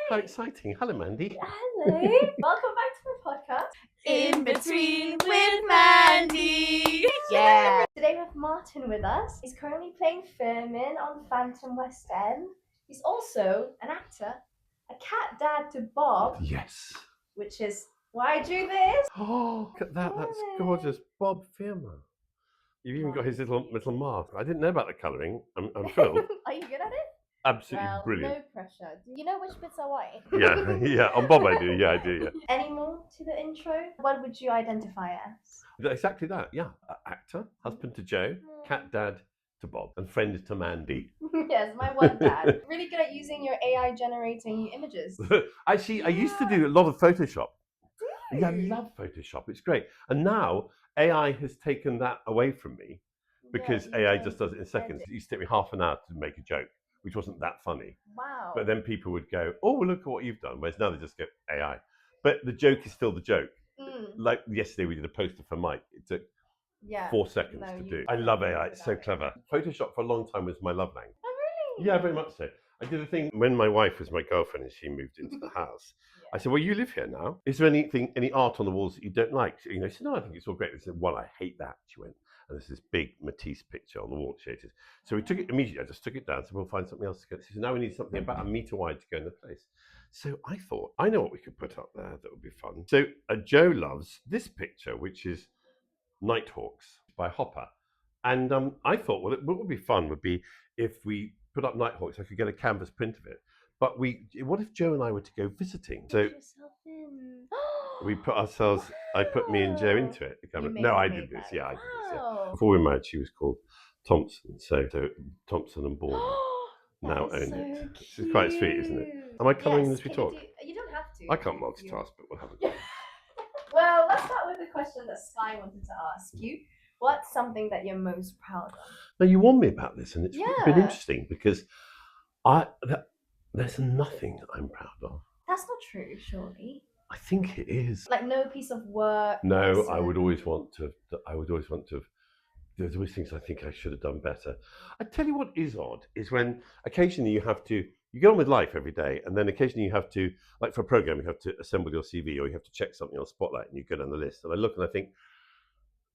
How exciting. Hello, Mandy. Hello. Welcome back to my podcast. In Between with Mandy. Yeah. Today we have Martin with us. He's currently playing Firmin on Phantom West End. He's also an actor, a cat dad to Bob, Yes. which is why I do this. Oh, look at that. That's gorgeous. Bob Firmin. You've even got his little mask. I didn't know about the colouring. I'm thrilled. Are you good at it? Absolutely Well, brilliant. no pressure. Do you know which bits are white? Yeah. On Bob I do. Yeah, I do, yeah. Any more to the intro? What would you identify as? Exactly that, yeah. Actor, husband to Joe, cat dad to Bob, and friend to Mandy. Yes, my one dad. Really good at using your AI generating images. Actually, I used to do a lot of Photoshop. Do Yeah, I love Photoshop. It's great. And now AI has taken that away from me because AI just does it in seconds. It used to take me half an hour to make a joke, which wasn't that funny. Wow. But then people would go, "Oh, look at what you've done." Whereas now they just go AI. But the joke is still the joke. Like yesterday, we did a poster for Mike. It took 4 seconds to do. I love AI. It's so clever. Photoshop for a long time was my love language. Oh, really? Yeah, very much so. I did a thing when my wife was my girlfriend and she moved into the house. I said, "Well, you live here now. Is there any art on the walls that you don't like?" She said, "No, I think it's all great." I said, "Well, I hate that." She went, and there's this big Matisse picture on the wall. She hated. So we took it immediately. I just took it down. So we'll find something else to go. She said, "Now we need something about a metre wide to go in the place." So I thought, I know what we could put up there that would be fun. So Joe loves this picture, which is Nighthawks by Hopper. And I thought, well, what would be fun would be if we put up Nighthawks, I could get a canvas print of it. But what if Joe and I were to go visiting? So we put ourselves, I put me and Joe into it. No, I did this. Yeah, I did this. Yeah. Before we married, she was called Thompson. So Thompson and Bourne now own it. It's quite sweet, isn't it? Am I colouring as we talk? You don't have to. I can't multitask, but we'll have a go. Well, let's start with the question that Sky wanted to ask you. What's something that you're most proud of? Now, you warned me about this, and it's been interesting because there's nothing I'm proud of. That's not true, surely. I think it is. Like no piece of work. No, I would always want to. There's always things I think I should have done better. I tell you what is odd is when occasionally you get on with life every day, and then occasionally you have to, like for a program, you have to assemble your CV or you have to check something on Spotlight, and you go down the list. And I look and I think,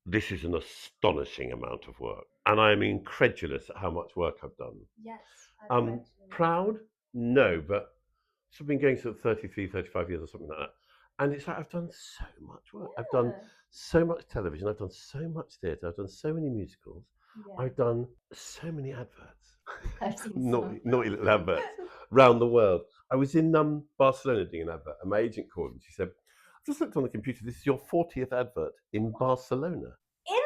this is an astonishing amount of work, and I am incredulous at how much work I've done. Yes. Proud? No, but I've been going sort of 33, 35 years or something like that. And it's like I've done so much work. I've done so much television. I've done so much theatre. I've done so many musicals. I've done so many adverts. I've seen naughty little adverts around the world. I was in Barcelona doing an advert, and my agent called and she said, "I've just looked on the computer. This is your 40th advert in Barcelona." In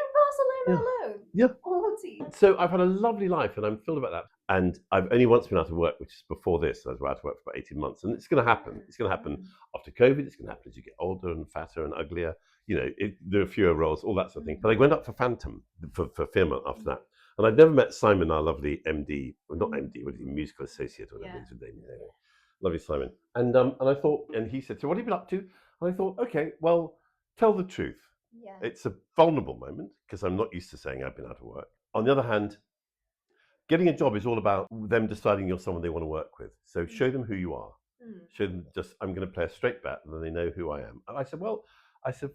Barcelona alone? Yeah. 40. So I've had a lovely life, and I'm thrilled about that. And I've only once been out of work, which is before this. I was out of work for about 18 months. And it's going to happen. It's going to happen after COVID. It's going to happen as you get older and fatter and uglier. There are fewer roles, all that sort of thing. But I went up for Phantom, for Firmin after that. And I'd never met Simon, our lovely MD. Well, not MD, what is he, musical associate or whatever his name is. Lovely Simon. And I thought, and he said, "So what have you been up to?" And I thought, okay, well, tell the truth. Yeah. It's a vulnerable moment because I'm not used to saying I've been out of work. On the other hand, getting a job is all about them deciding you're someone they want to work with. So show them who you are. Show them I'm going to play a straight bet, and then they know who I am. And I said,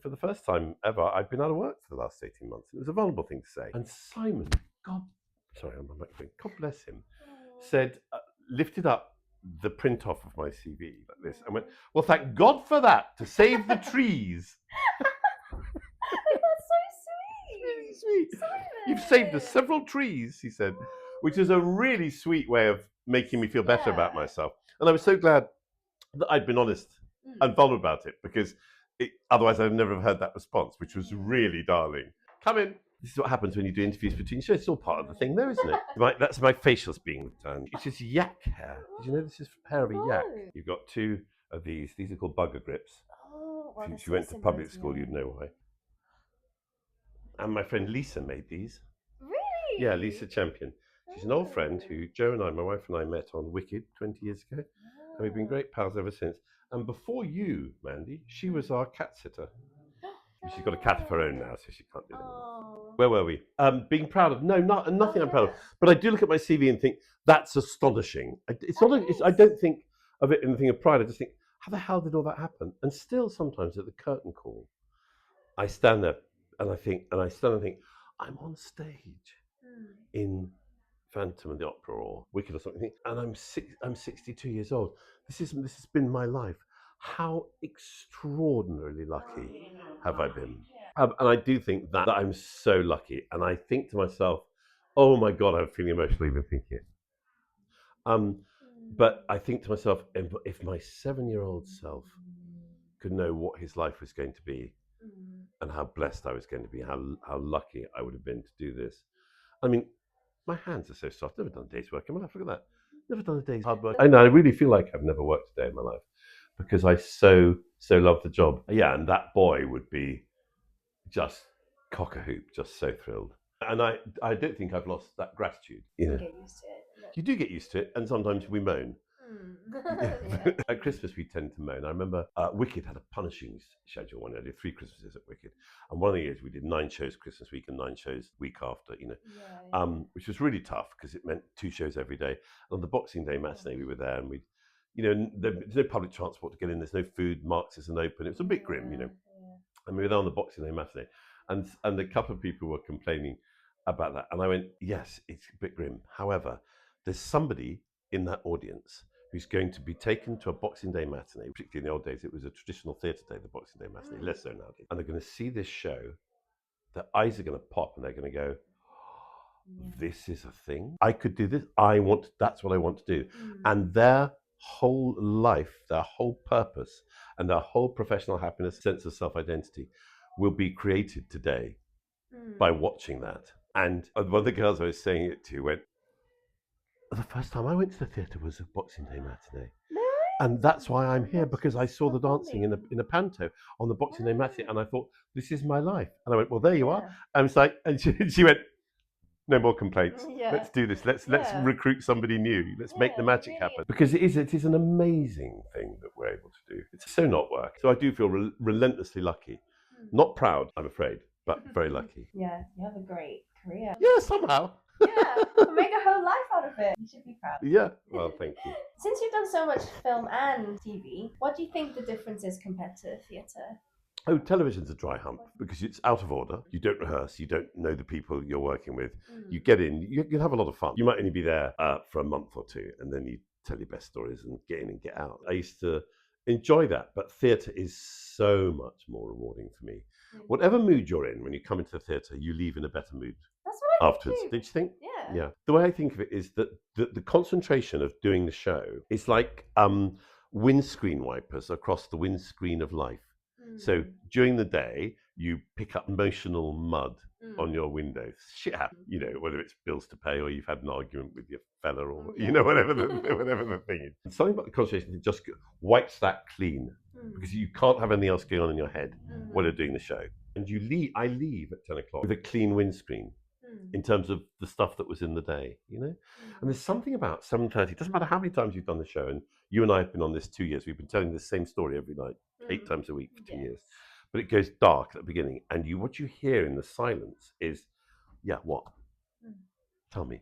for the first time ever, I've been out of work for the last 18 months. It was a vulnerable thing to say. And Simon, God bless him, said, lifted up the print off of my CV like this and went, "Well, thank God for that, to save the trees." That's so sweet. Really sweet. Simon. "You've saved us several trees," he said, which is a really sweet way of making me feel better about myself. And I was so glad that I'd been honest and vulnerable about it, because otherwise I'd never have heard that response, which was really darling. Come in. This is what happens when you do interviews between shows. It's all part of the thing, though, isn't it? That's my facials being done. It's just yak hair. Did you know this is hair of a yak? You've got 2 of these. These are called bugger grips. Oh, well, If you went to public school, you'd know why. And my friend Lisa made these. Really? Yeah, Lisa Champion. She's an old friend who Joe and my wife and I met on Wicked 20 years ago. And we've been great pals ever since. And before you, Mandy, she was our cat sitter. She's got a cat of her own now, so she can't do that anymore. Where were we? Being proud of? No, nothing I'm proud of. But I do look at my CV and think, that's astonishing. I don't think of it in the thing of pride. I just think, how the hell did all that happen? And still, sometimes at the curtain call, I stand there and I think, I'm on stage in Phantom of the Opera or Wicked or something, and I'm 62 years old. This has been my life. How extraordinarily lucky have I been? And I do think that I'm so lucky. And I think to myself, oh my God, I'm feeling emotional even thinking it. But I think to myself, if my 7-year-old self could know what his life was going to be and how blessed I was going to be, how lucky I would have been to do this. I mean, my hands are so soft. Never done a day's work in my life. Look at that. Never done a day's hard work. I know. I really feel like I've never worked a day in my life because I so love the job. Yeah, and that boy would be just cock a hoop, just so thrilled. And I don't think I've lost that gratitude. You get used to it. You do get used to it, and sometimes we moan. Yeah. At Christmas, we tend to moan. I remember Wicked had a punishing schedule one year. I did 3 Christmases at Wicked. And one of the years we did 9 shows Christmas week and 9 shows week after, which was really tough because it meant 2 shows every day. And on the Boxing Day matinee, we were there and there's no public transport to get in. There's no food. Marks isn't open. It was a bit grim, And we were there on the Boxing Day matinee. And a couple of people were complaining about that. And I went, yes, it's a bit grim. However, there's somebody in that audience who's going to be taken to a Boxing Day matinee. Particularly in the old days, it was a traditional theatre day, the Boxing Day matinee, less so nowadays. And they're going to see this show, their eyes are going to pop and they're going to go, this is a thing? I could do this. That's what I want to do. And their whole life, their whole purpose, and their whole professional happiness, sense of self-identity will be created today by watching that. And one of the girls I was saying it to went, the first time I went to the theatre was a Boxing Day matinee. No. And that's why I'm here, because I saw the dancing in a panto on the Boxing Day matinee, and I thought, this is my life. And I went, well, there you are. And it's like, and she went, no more complaints. Let's do this. Let's recruit somebody new. Let's make the magic happen. Because it is an amazing thing that we're able to do. It's so not work. So I do feel relentlessly lucky. Not proud, I'm afraid, but very lucky. Yeah, you have a great career. Yeah, somehow. Yeah, make a whole life out of it. You should be proud. Yeah, well, thank you. Since you've done so much film and TV, what do you think the difference is compared to theatre? Oh, television's a dry hump because it's out of order. You don't rehearse. You don't know the people you're working with. You get in. You can have a lot of fun. You might only be there for a month or two, and then you tell your best stories and get in and get out. I used to enjoy that, but theatre is so much more rewarding for me. Whatever mood you're in, when you come into the theatre, you leave in a better mood. That's what I afterwards. think. Did you think? Yeah. Yeah. The way I think of it is that the concentration of doing the show is like windscreen wipers across the windscreen of life. So during the day, you pick up emotional mud on your windows. Shit happens, whether it's bills to pay or you've had an argument with your fella or whatever the thing is. And something about the concentration that just wipes that clean because you can't have anything else going on in your head while you're doing the show. And I leave at 10 o'clock with a clean windscreen in terms of the stuff that was in the day, And there's something about 7:30. It doesn't matter how many times you've done the show, and you and I have been on this 2 years. We've been telling the same story every night, 8 times a week for 2 years. But it goes dark at the beginning, and what you hear in the silence is, what? Tell me,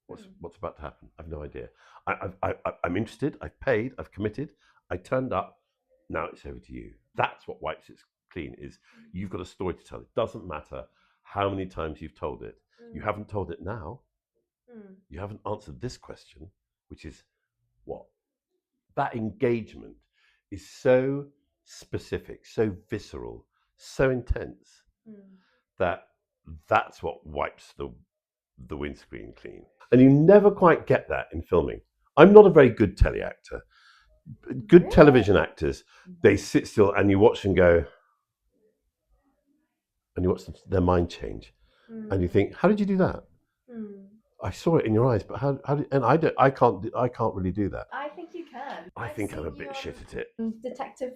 what's about to happen? I've no idea. I'm interested. I've paid. I've committed. I turned up. Now it's over to you. That's what wipes it clean. Is you've got a story to tell. It doesn't matter how many times you've told it. You haven't told it now. You haven't answered this question, which is what? That engagement is so specific, so visceral, so intense that's what wipes the windscreen clean. And you never quite get that in filming. I'm not a very good telly actor. Good television actors, they sit still and you watch them go, and you watch their mind change, and you think, how did you do that? I saw it in your eyes, but how did? And I can't really do that. I think you can. I think I'm a bit shit at it. Detective.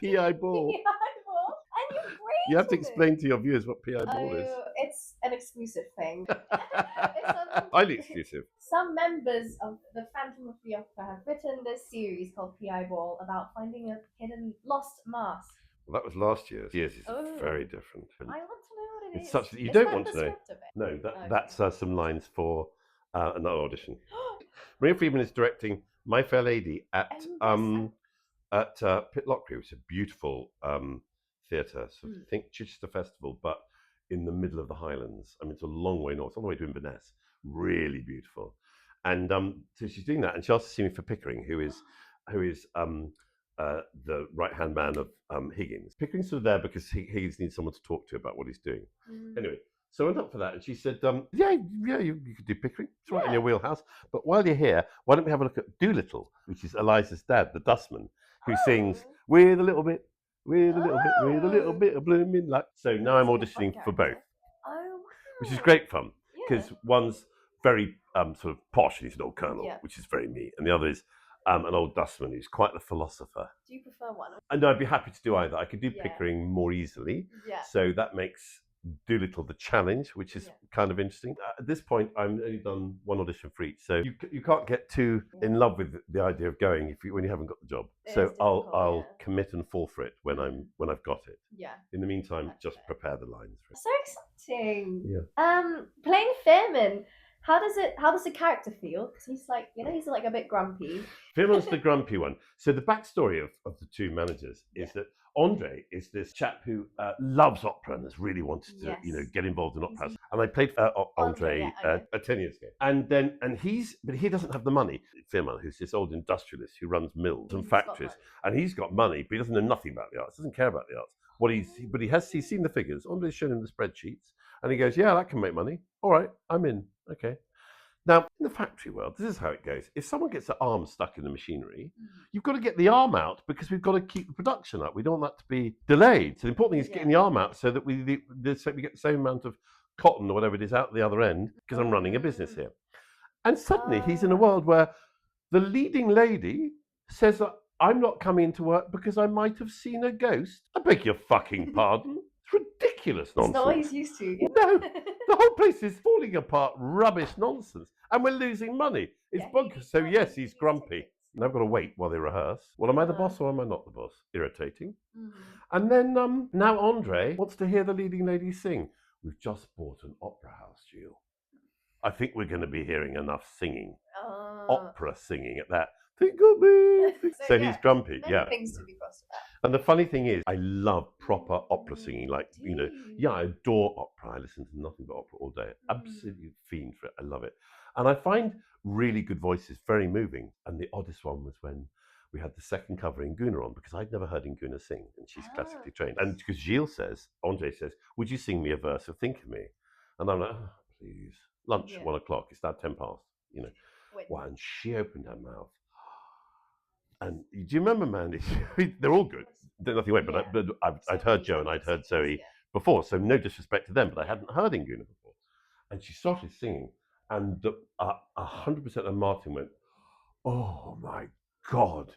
PI ball. And you're great. You have to explain to your viewers what PI ball is. It's an exclusive thing. Highly exclusive. Some members of the Phantom of the Opera have written this series called PI Ball about finding a hidden lost mask. Well, that was last year's. Year's is very different. I want to know what it is. It's such that you don't that want the to know. script of it? No, that's some lines for another audition. Maria Firmin is directing My Fair Lady at Pitlochry, which is a beautiful theatre. So think Chichester Festival, but in the middle of the Highlands. I mean, it's a long way north, all the way to Inverness. Really beautiful. And so she's doing that, and she asked to see me for Pickering, who is the right-hand man of Higgins. Pickering's sort of there because Higgins needs someone to talk to about what he's doing. Anyway, so I went up for that, and she said, yeah, you could do Pickering. It's right in your wheelhouse. But while you're here, why don't we have a look at Doolittle, which is Eliza's dad, the dustman, who sings with a little bit, with a little bit, with a little bit of blooming luck. So now I'm auditioning for both, which is great fun because one's very sort of posh, and he's an old colonel, which is very me, and the other is an old dustman who's quite the philosopher. Do you prefer one? And I'd be happy to do either. I could do Pickering more easily, so that makes Doolittle the challenge, which is kind of interesting. At this point, I've only done one audition for each, so you can't get too in love with the idea of going when you haven't got the job. So I'll commit and fall for it when I've got it. Yeah. In the meantime, just prepare the lines for it. So exciting. Yeah. Playing Firmin. How does the character feel? Because he's like, he's like a bit grumpy. Firmin's the grumpy one. So the backstory of the two managers is that Andre is this chap who loves opera and has really wanted to, get involved in opera. And I played Andre 10 years ago. And he doesn't have the money. Firmin, who's this old industrialist who runs mills and factories, and he's got money, but he doesn't know nothing about the arts. Doesn't care about the arts. He's seen the figures. Andre's shown him the spreadsheets, and he goes, "Yeah, that can make money. All right, I'm in." Okay. Now, in the factory world, this is how it goes. If someone gets their arm stuck in the machinery, you've got to get the arm out because we've got to keep the production up. We don't want that to be delayed. So the important thing is getting the arm out so that we get the same amount of cotton or whatever it is out the other end, because I'm running a business here. And suddenly he's in a world where the leading lady says that I'm not coming into work because I might have seen a ghost. I beg your fucking pardon. It's ridiculous nonsense. It's not what he's used to. No, the whole place is falling apart. Rubbish nonsense. And we're losing money. It's bonkers. So yes, he's grumpy. And I've got to wait while they rehearse. Well, am I the boss or am I not the boss? Irritating. And then now Andre wants to hear the leading lady sing. We've just bought an opera house, Jill. I think we're going to be hearing enough singing. Opera singing at that. Think of me. So he's grumpy. Many things to be crossed about. And the funny thing is, I love proper opera singing. Like, I adore opera. I listen to nothing but opera all day. Absolutely fiend for it. I love it. And I find really good voices very moving. And the oddest one was when we had the second cover Inguna on, because I'd never heard Inguna sing, and she's classically trained. And because Andre says, would you sing me a verse of Think of Me? And I'm like, please. Lunch, 1 o'clock. It's now 10 past, Wow, and she opened her mouth. And do you remember, Mandy? They're all good. There's nothing away, but I'd heard Joe and I'd heard Zoe before, so no disrespect to them, but I hadn't heard Inguna before. And she started singing, and 100% of Martin went, "Oh my God,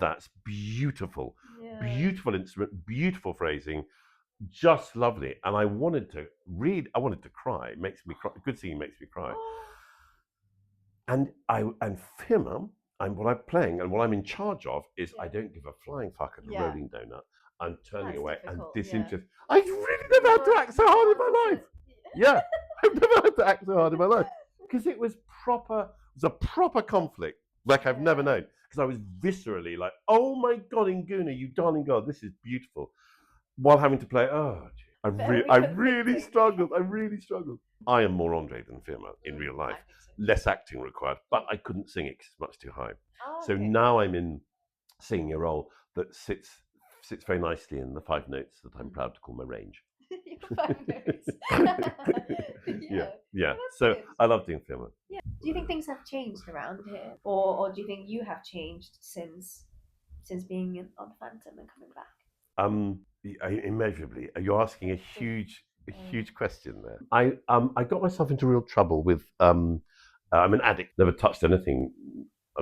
that's beautiful. Beautiful instrument, beautiful phrasing, just lovely." And I wanted to cry. It makes me cry. Good singing makes me cry. And Firmin, what I'm playing and what I'm in charge of is I don't give a flying fuck at a rolling donut. I'm turning away and disinterest. I really never had to act so hard in my life. Yeah, I've never had to act so hard in my life because it was a proper conflict like I've never known. Because I was viscerally like, "Oh my God, Inguna, you darling God, this is beautiful," while having to play. I really struggled. I am more Andre than Firmin in real life. Less acting required, but I couldn't sing it because it's much too high. So now I'm in singing a role that sits very nicely in the 5 notes that I'm proud to call my range. Your 5 notes. Yeah. So good. I love doing Firmin. Yeah. Do you think things have changed around here, or do you think you have changed since being on Phantom and coming back? Immeasurably. You're asking a huge question there. I got myself into real trouble with. I'm an addict. Never touched anything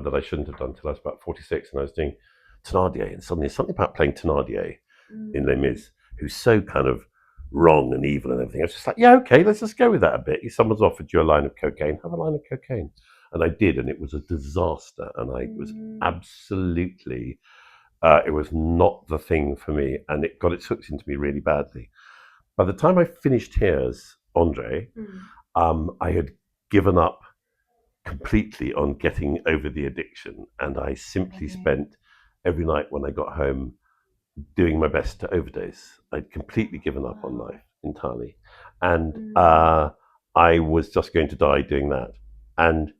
that I shouldn't have done until I was about 46, and I was doing Thénardier, and suddenly something about playing Thénardier in Les Mis, who's so kind of wrong and evil and everything. I was just like, yeah, okay, let's just go with that a bit. If someone's offered you a line of cocaine, have a line of cocaine. And I did, and it was a disaster, and I was absolutely, it was not the thing for me, and it got its hooks into me really badly. By the time I finished here as Andre, I had given up completely on getting over the addiction, and I simply spent every night when I got home doing my best to overdose. I'd completely given up on life entirely, and I was just going to die doing that. And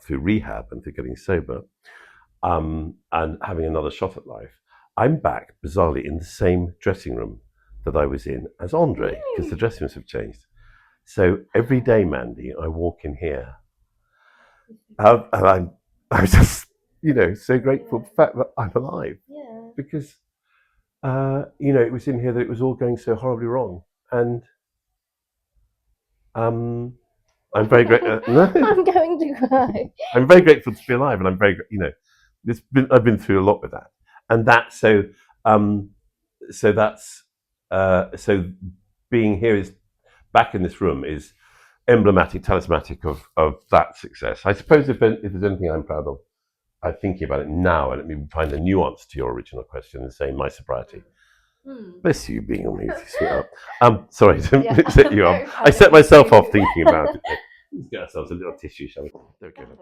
through rehab and through getting sober, and having another shot at life, I'm back bizarrely in the same dressing room that I was in as Andre, because the dressing rooms have changed. So every day, Mandy, I walk in here, and I'm just, so grateful for the fact that I'm alive. Yeah. Because, it was in here that it was all going so horribly wrong. And I'm very grateful. I'm going to cry. I'm very grateful to be alive, and I'm very, I've been through a lot with that, and that's so. So being here is back in this room is emblematic, talismanic of that success. I suppose if there's anything I'm proud of, I'm thinking about it now, and let me find a nuance to your original question and saying my sobriety. Bless you being on me, sweetheart. Sorry to set you off. I set myself off thinking about it. Let's get ourselves a little tissue, shall we? There we go.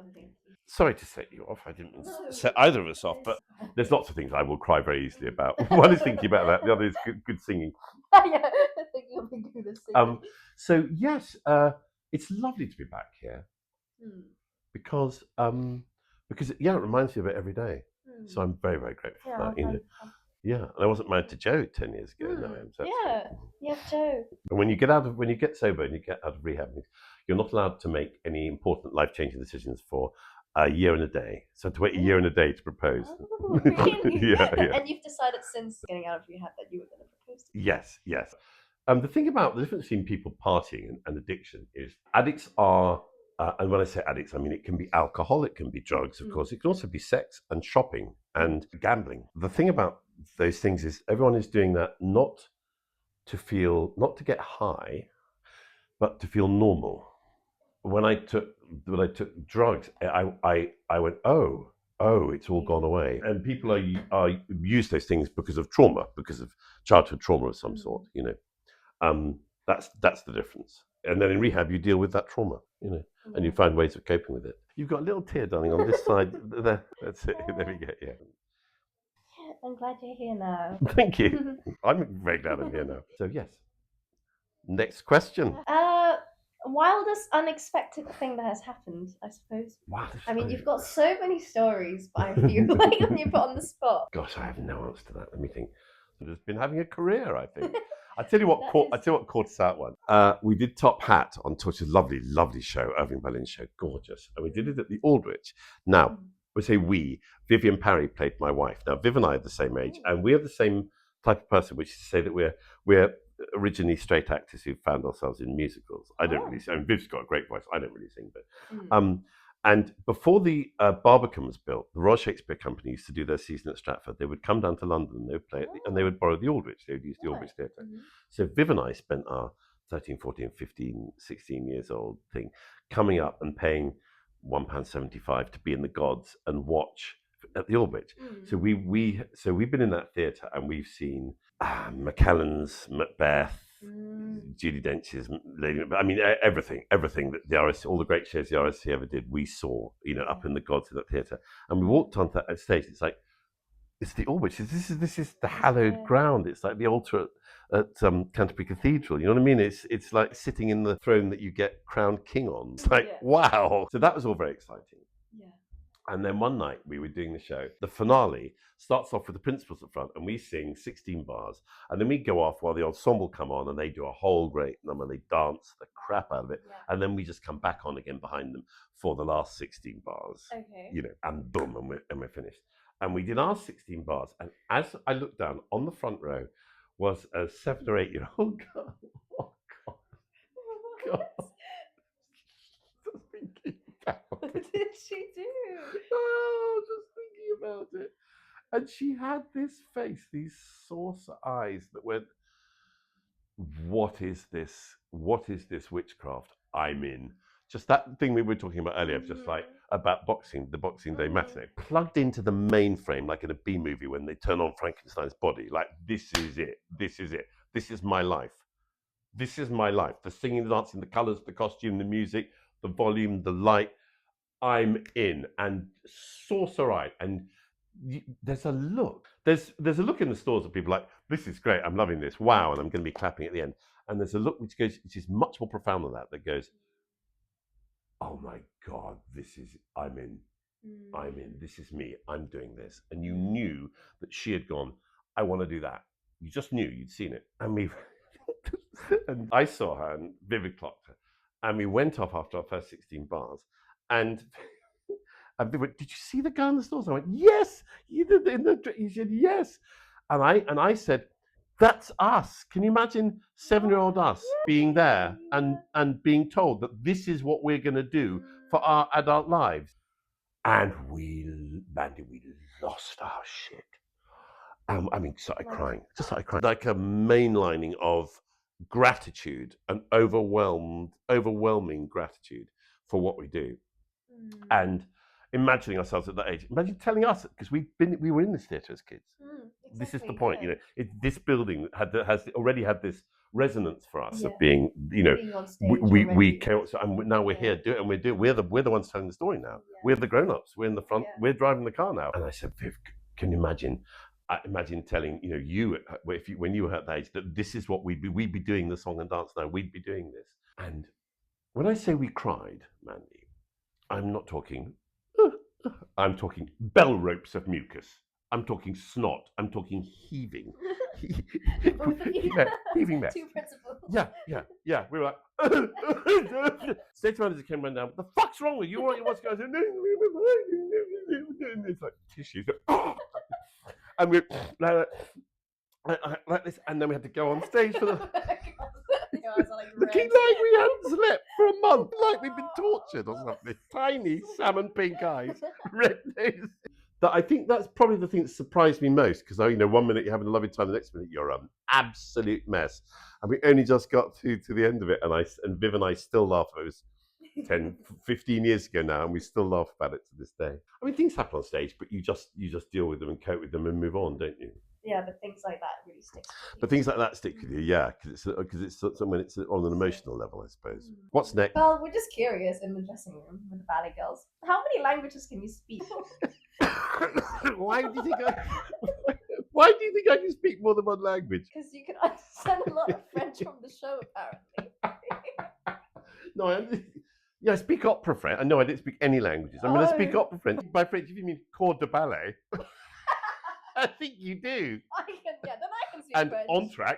Sorry to set you off. I didn't mean to set either of us off, but there's lots of things I will cry very easily about. One is thinking about that. The other is good singing. Yeah, I think you'll be good at singing. So yes, it's lovely to be back here because it reminds me of it every day. So I'm very, very grateful for that. Yeah, and I wasn't married to Joe 10 years ago. No, I am. So yeah, Joe. and when you get sober and you get out of rehab, you're not allowed to make any important life-changing decisions for a year and a day. So to wait a year and a day to propose. Oh, really? yeah. And you've decided since getting out of rehab that you were going to propose to me. Yes. The thing about the difference between people partying and addiction is addicts are, and when I say addicts, I mean it can be alcohol, it can be drugs, of course. It can also be sex and shopping and gambling. The thing about those things is everyone is doing that not to get high, but to feel normal. When I took drugs, I went, oh, it's all gone away. And people are use those things because of trauma, because of childhood trauma of some sort. That's the difference. And then in rehab, you deal with that trauma, and you find ways of coping with it. You've got a little tear, darling, on this side. There, that's it. There we go. Yeah. I'm glad you're here now. Thank you. I'm very glad I'm here now. So yes. Next question. Wildest unexpected thing that has happened, I suppose. I mean, you've got so many stories, but I feel like when you put on the spot. Gosh, I have no answer to that. Let me think. I've just been having a career, I think. I tell you what caught us out one. We did Top Hat on Torch's lovely, lovely show, Irving Berlin's show, gorgeous, and we did it at the Aldrich. Now, we say we. Vivian Parry played my wife. Now, Viv and I are the same age, and we are the same type of person, which is to say that we're originally straight actors who found ourselves in musicals. I don't really sing. I mean, Viv's got a great voice. I don't really sing, but and before the Barbican was built, the Royal Shakespeare Company used to do their season at Stratford. They would come down to London and they would play and they would borrow the Aldrich. They would use the Aldrich Theatre. So Viv and I spent our 13, 14, 15, 16 years old thing coming up and paying £1.75 to be in the gods and watch at the Aldrich. So we've been in that theatre and we've seen McKellen's Macbeth, Judi Dench's Lady. I mean, everything that the RSC, all the great shows the RSC ever did, we saw, up in the gods of that theatre. And we walked onto that stage. It's like, it's the Aldrich. This is the hallowed ground. It's like the altar at Canterbury Cathedral. You know what I mean? It's like sitting in the throne that you get crowned king on. It's like, wow. So that was all very exciting. Yeah. And then one night we were doing the show. The finale starts off with the principals at front and we sing 16 bars. And then we go off while the ensemble come on and they do a whole great number. They dance the crap out of it. Yeah. And then we just come back on again behind them for the last 16 bars. Okay. And boom, and we're finished. And we did our 16 bars. And as I looked down, on the front row was a 7 or 8 year old girl. Oh, God. Just thinking about it. What did she do? Oh, just thinking about it. And she had this face, these saucer eyes that went, what is this? What is this witchcraft I'm in? Just that thing we were talking about earlier, just like about the Boxing Day matinee, plugged into the mainframe like in a B movie when they turn on Frankenstein's body. Like, this is it. This is it. This is my life. This is my life. The singing, the dancing, the colours, the costume, the music, the volume, the light. I'm in, and Sorcery, and there's a look. There's a look in the stores of people like, this is great, I'm loving this, wow, and I'm going to be clapping at the end. And there's a look which is much more profound than that. That goes, oh my God, I'm in. I'm in. This is me. I'm doing this. And you knew that she had gone, I want to do that. You just knew. You'd seen it. And and I saw her, and Vivid clocked her. And we went off after our first 16 bars. And Vivid went, did you see the guy in the stores? I went, yes. You did he said, yes. And I said, that's us. Can you imagine 7-year-old us being there and being told that this is what we're going to do for our adult lives? And Mandy, we lost our shit. Started crying. Just started crying. Like a mainlining of gratitude, an overwhelming gratitude for what we do. And imagining ourselves at that age. Imagine telling us, because we were in this theatre as kids. Exactly, this is the point, this building has already had this resonance for us of being, being on stage we came, and now we're here doing, and we're the ones telling the story now. We're the grown-ups. We're in the front. We're driving the car now. And I said, Viv, can you imagine? Imagine telling you when you were at that age that this is what we'd be doing the song and dance now. We'd be doing this. And when I say we cried, Mandy, I'm not talking. I'm talking bell ropes of mucus. I'm talking snot. I'm talking heaving. Heaving mess. Two principles. Yeah. We were like, stage manager came running down. What the fuck's wrong with you? What's going on? It's like tissues. And we like this, and then we had to go on stage for the. Looking like we hadn't slept for a month, like we'd been tortured or something. Tiny salmon pink eyes, red nose. I think that's probably the thing that surprised me most, because 1 minute you're having a lovely time, the next minute you're an absolute mess. And we only just got to the end of it, and Viv and I still laugh. It was 10, 15 years ago now, and we still laugh about it to this day. I mean, things happen on stage, but you just deal with them and cope with them and move on, don't you? Yeah, but things like that really stick with you. But things like that stick with you, yeah, because it's when it's on an emotional level, I suppose. What's next? Well, we're just curious in the dressing room with the ballet girls. How many languages can you speak? Why do you think I can speak more than one language? Because you can understand a lot of French from the show, apparently. No, I speak opera French. No, I don't speak any languages. I speak opera French. By French, if you mean corps de ballet. I think you do. Then I can speak and French. Entr'acte.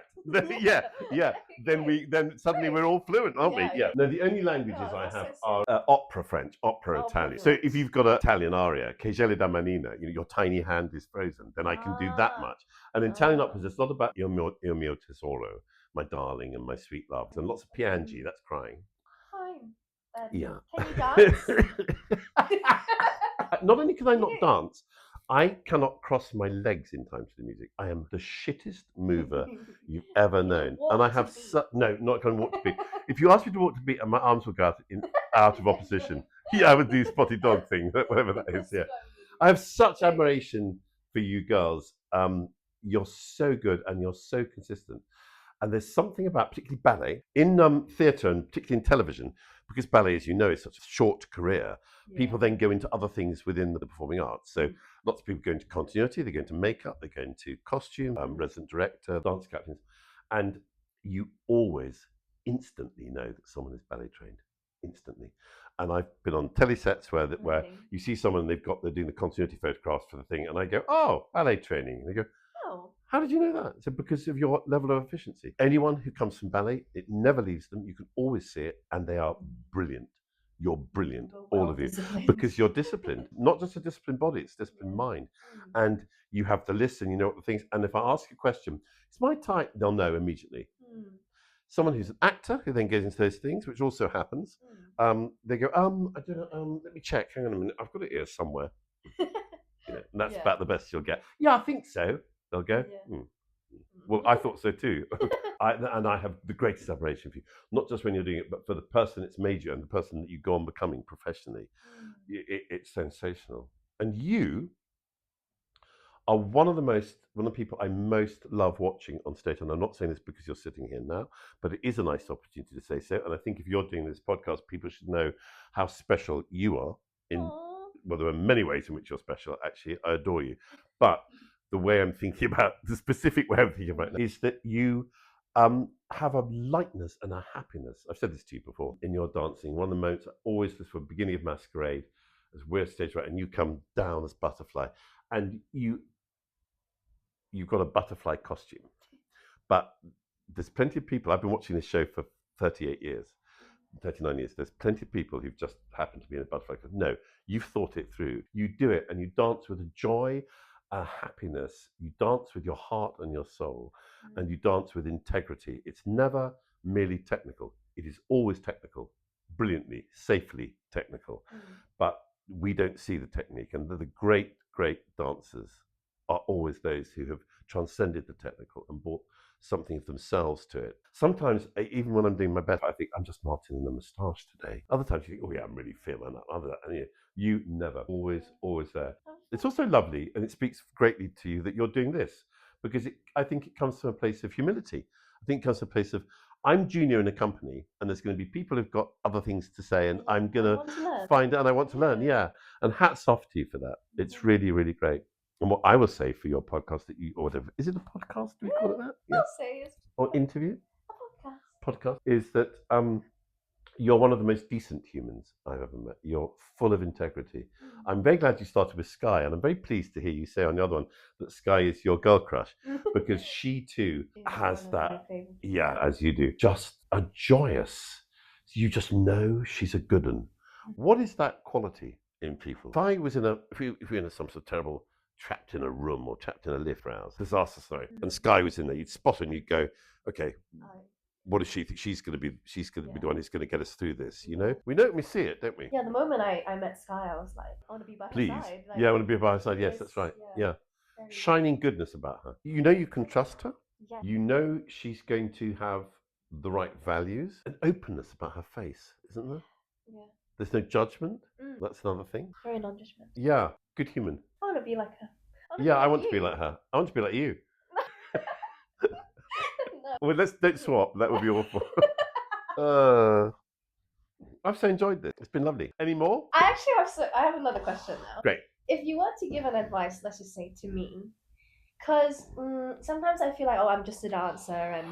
Then suddenly we're all fluent, aren't we? Yeah. No, the only languages I have are opera French, opera Italian. So if you've got an Italian aria, Che geli da manina, your tiny hand is frozen, then I can do that much. And in Italian operas, it's not about il mio tesoro, my darling and my sweet love, and lots of piangi, that's crying. Fine. Yeah. Can you dance? Not only can I not dance, I cannot cross my legs in time to the music. I am the shittest mover you've ever known. And I have no, not going to walk to beat. If you ask me to walk to beat, my arms will go out of opposition. I would do spotted dog thing, whatever that is. Yeah, I have such admiration for you girls. You're so good and you're so consistent. And there's something about, particularly ballet, in theatre and particularly in television, because ballet, as you know, is such a short career. People then go into other things within the performing arts. So lots of people go into continuity, they go into makeup, they go into costume, resident director, dance captains, and you always instantly know that someone is ballet trained, instantly. And I've been on telly sets where you see someone, they're doing the continuity photographs for the thing, and I go, oh, ballet training. And they go, oh, how did you know that? So because of your level of efficiency. Anyone who comes from ballet, it never leaves them. You can always see it, and they are brilliant. You're brilliant, all of you, because you're disciplined. Not just a disciplined body, it's a disciplined mind. And you have to listen, you know what the things. And if I ask a question, it's my type, they'll know immediately. Someone who's an actor who then goes into those things, which also happens. They go, I don't know, let me check. Hang on a minute, I've got it here somewhere. And that's about the best you'll get. Yeah, I think so. They'll go, well, I thought so too. And I have the greatest admiration for you, not just when you're doing it, but for the person it's made you and the person that you go on becoming professionally. It's sensational. And you are one of the people I most love watching on stage. And I'm not saying this because you're sitting here now, but it is a nice opportunity to say so. And I think if you're doing this podcast, people should know how special you are. Well, there are many ways in which you're special. Actually, I adore you. But the way I'm thinking about, the specific way I'm thinking about it, is that you have a lightness and a happiness. I've said this to you before in your dancing. One of the moments I always was from the beginning of Masquerade, as we're stage right, and you come down as Butterfly, and you've got a butterfly costume. But there's plenty of people. I've been watching this show for 38 years. 39 years. There's plenty of people who've just happened to be in a butterfly costume. No, you've thought it through. You do it and you dance with a joy, a happiness. You dance with your heart and your soul, and you dance with integrity. It's never merely technical. It is always technical, brilliantly, safely technical. But we don't see the technique. And the great, great dancers are always those who have transcended the technical and brought something of themselves to it. Sometimes, even when I'm doing my best, I think I'm just Martin in the moustache today. Other times you think, oh yeah, I'm really feeling that. And you never, always there. It's also lovely, and it speaks greatly to you that you're doing this, because I think it comes from a place of humility. I think it comes from a place of, I'm junior in a company, and there's going to be people who've got other things to say, and I'm going to find it, and I want to learn. Yeah, and hats off to you for that. It's really, really great. And what I will say for your podcast or whatever, is it a podcast? Do we call it that? Yeah. I'll say it's or interview? A podcast is that you're one of the most decent humans I've ever met. You're full of integrity. I'm very glad you started with Sky, and I'm very pleased to hear you say on the other one that Sky is your girl crush, because she too has that, as you do, just a joyous, you just know she's a good one. What is that quality in people? If I was if we were in some sort of terrible, trapped in a room or trapped in a lift house, disaster story, and Sky was in there, you'd spot her and you'd go, okay, what does she think she's going to be? She's going to be the one who's going to get us through this, you know? We see it, don't we? Yeah, the moment I met Sky, I was like, I want to be by her side. Like, yeah, I want to be by her side. Yes, that's right. Yeah. Shining goodness about her. You know you can trust her. Yeah. You know she's going to have the right values. An openness about her face, isn't there? Yeah. There's no judgment. That's another thing. Very non-judgmental. Yeah, good human. I want to be like her. I want to be like her. I want to be like you. No. Well, don't swap. That would be awful. I've so enjoyed this. It's been lovely. Any more? I have another question now. Great. If you were to give an advice, let's just say to me, because sometimes I feel like, I'm just a dancer, and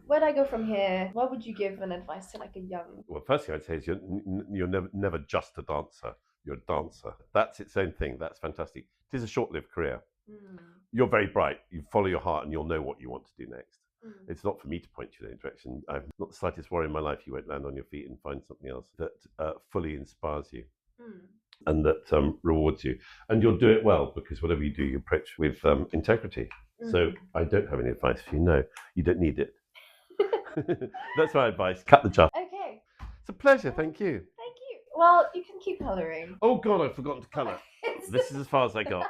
where do I go from here? What would you give an advice to like a young? Well, first thing I'd say is you're never just a dancer. You're a dancer. That's its own thing. That's fantastic. It is a short-lived career. You're very bright. You follow your heart, and you'll know what you want to do next. It's not for me to point you in any direction. I've not the slightest worry in my life you won't land on your feet and find something else that fully inspires you and that rewards you. And you'll do it well, because whatever you do, you approach with integrity. So I don't have any advice for you. No, you don't need it. That's my advice. Cut the job. Okay. It's a pleasure. Thank you. Thank you. Well, you can keep colouring. Oh, God, I've forgotten to colour. This is as far as I got.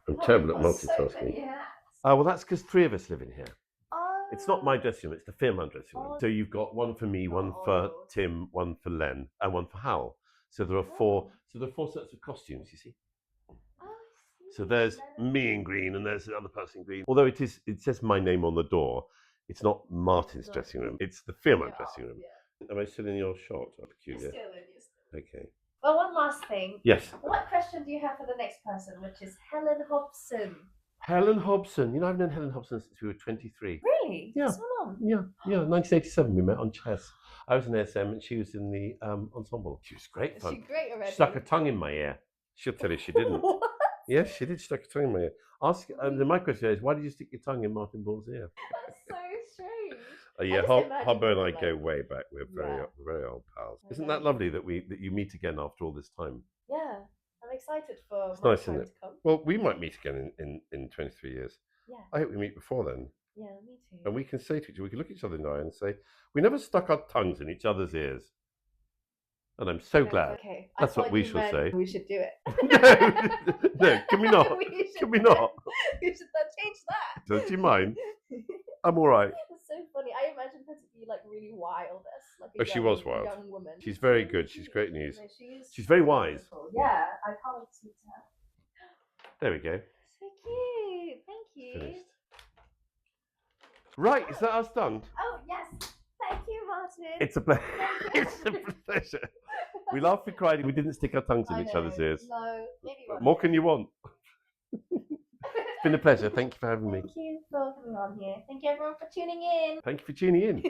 I'm terrible at multitasking. Well, that's because 3 of us live in here. It's not my dressing room, it's the Firmin dressing room. So you've got one for me, one for Tim, one for Len, and one for Hal. So there are 4. So there are 4 sets of costumes, you see. So there's me in green, and there's the other person in green. Although it says my name on the door, it's not Martin's dressing room, it's the Firmin dressing room. Am I still in your shot? Peculiar. Okay. Well, one last thing. Yes. What question do you have for the next person, which is Helen Hobson? Helen Hobson. You know, I've known Helen Hobson since we were 23. Really? Yeah. So long? Yeah. 1987 we met on chess. I was in ASM and she was in the ensemble. She was great fun. Is she great already? She stuck her tongue in my ear. She'll tell you she didn't. What? Yes, she did stuck her tongue in my ear. My question is, why did you stick your tongue in Martin Ball's ear? That's so strange. Yeah, I just imagine Hobbo and I like- go way back. We're very old pals. Isn't that lovely that you meet again after all this time? Yeah, I'm excited for It's my nice, time isn't to it? come. Well, we might meet again in 23 years. Yeah. I hope we meet before then. Yeah, me too. And we can say to each other, we can look each other in the eye and say, we never stuck our tongues in each other's ears. And I'm so glad. Okay. That's what we shall say. We should do it. No, can we not? Can we not? We should change that. Don't you mind? I'm all right. It's so funny. I imagine her to be like really wild as like a She was wild. young woman. She's very good. She's great news. No, She's very wise. wonderful. Yeah, I can't wait to speak to her. There we go. So cute. Thank you. Finished. Right, is that us done? Oh, yes. Thank you, Martin. It's a pleasure. Thank you. It's a pleasure. We laughed, we cried, we didn't stick our tongues in I each know. other's ears. No, maybe What one more day. can you want? It's been a pleasure. Thank you for having me. Thank you for coming on here. Thank you, everyone, for tuning in. Thank you for tuning in.